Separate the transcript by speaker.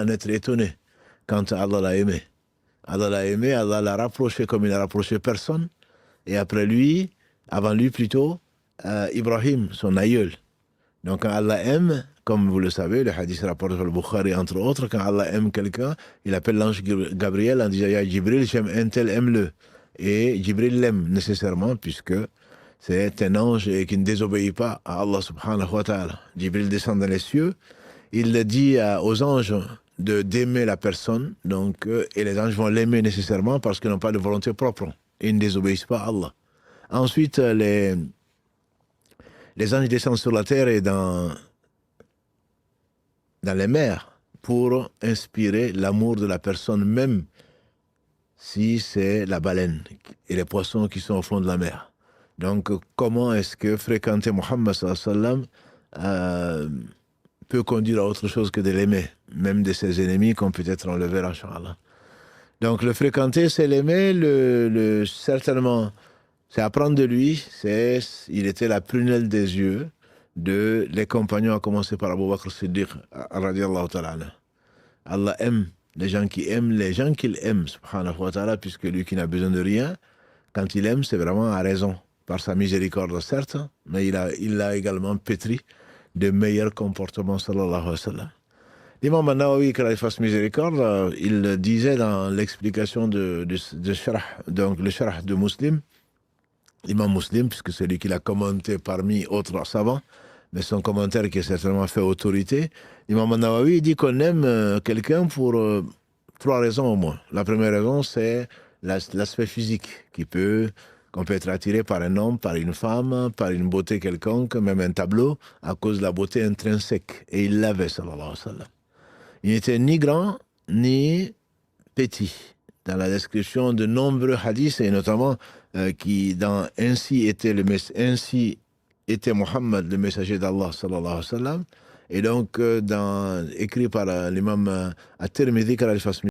Speaker 1: en être étonné quand Allah l'a aimé. Allah l'a aimé, Allah l'a rapproché comme il n'a rapproché personne. Et après lui, avant lui plutôt, Ibrahim, son aïeul. Donc quand Allah aime, comme vous le savez, le hadith rapporté par le Bukhari entre autres, quand Allah aime quelqu'un, il appelle l'ange Gabriel en disant « Ya Jibril, j'aime un tel, aime-le ». Et Jibril l'aime nécessairement puisque c'est un ange qui ne désobéit pas à Allah subhanahu wa ta'ala. Jibril descend dans les cieux, il dit aux anges d'aimer la personne, donc, et les anges vont l'aimer nécessairement parce qu'ils n'ont pas de volonté propre. Ils ne désobéissent pas à Allah. Ensuite, les anges descendent sur la terre et dans les mers pour inspirer l'amour de la personne, même si c'est la baleine et les poissons qui sont au fond de la mer. Donc, comment est-ce que fréquenter Muhammad sallallahu alayhi wa sallam peut conduire à autre chose que de l'aimer, même de ses ennemis, comme peut-être on le verra, Inch'Allah. Donc, le fréquenter, c'est l'aimer, certainement, c'est apprendre de lui, il était la prunelle des yeux de les compagnons, à commencer par Abu Bakr Siddiq, radiallahu ta'ala. Allah aime les gens qui aiment les gens qu'il aime, subhanahu wa ta'ala, puisque lui qui n'a besoin de rien, quand il aime, c'est vraiment à raison, par sa miséricorde, certes, mais il l'a également pétri de meilleurs comportements, sallallahu alayhi wa sallam. L'imam An-Nawawi, qu'il fasse miséricorde, il disait dans l'explication de Sharh, donc le Sharh de Muslim, l'imam Muslim, puisque c'est lui qui l'a commenté parmi autres savants, mais son commentaire qui est certainement fait autorité, l'imam An-Nawawi dit qu'on aime quelqu'un pour 3 raisons au moins. La première raison, c'est l'aspect physique, qu'on peut être attiré par un homme, par une femme, par une beauté quelconque, même un tableau, à cause de la beauté intrinsèque. Et il l'avait, sallallahu alayhi wa sallam. Il n'était ni grand, ni petit. Dans la description de nombreux hadiths, et notamment ainsi était Muhammad, le messager d'Allah, sallallahu alayhi wa sallam, et donc écrit par l'imam At-Tirmidhi,